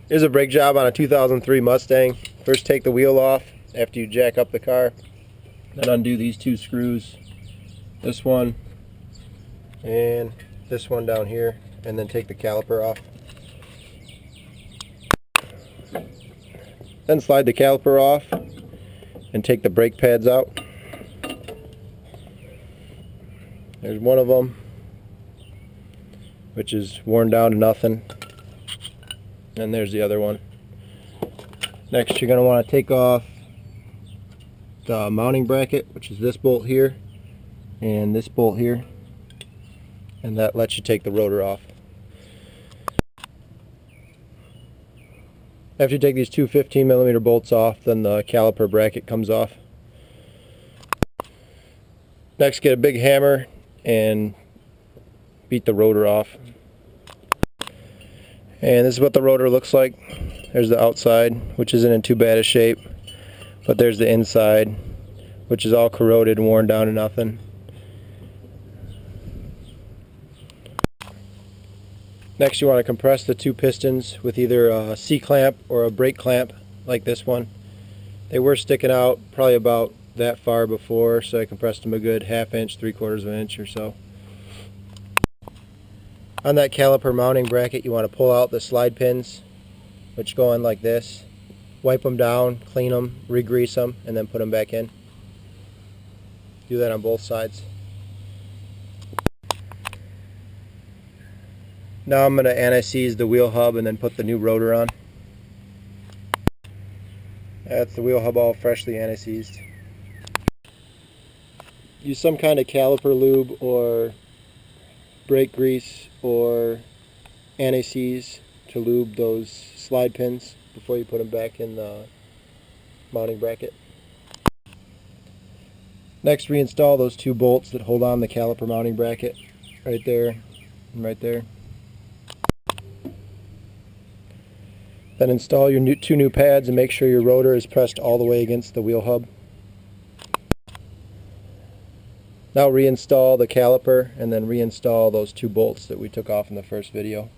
Here's a brake job on a 2003 Mustang. First take the wheel off after you jack up the car. Then undo these two screws. This one and this one down here. And then take the caliper off. Then slide the caliper off and take the brake pads out. There's one of them, which is worn down to nothing. And there's the other one. Next, you're going to want to take off the mounting bracket, which is this bolt here and this bolt here, and that lets you take the rotor off. After you take these two 15mm bolts off, then the caliper bracket comes off. Next, get a big hammer and beat the rotor off. And this is what the rotor looks like. There's the outside, which isn't in too bad a shape, but there's the inside, which is all corroded and worn down to nothing. Next, you want to compress the two pistons with either a C-clamp or a brake clamp like this one. They were sticking out probably about that far before, so I compressed them a good ½ inch, 3/4 of an inch or so. On that caliper mounting bracket, you want to pull out the slide pins, which go in like this. Wipe them down, clean them, re-grease them, and then put them back in. Do that on both sides. Now I'm going to anti-seize the wheel hub and then put the new rotor on. That's the wheel hub all freshly anti-seized. Use some kind of caliper lube or brake grease or anti-seize to lube those slide pins before you put them back in the mounting bracket. Next, reinstall those two bolts that hold on the caliper mounting bracket right there and right there. Then install your two new pads and make sure your rotor is pressed all the way against the wheel hub. Now reinstall the caliper and then reinstall those two bolts that we took off in the first video.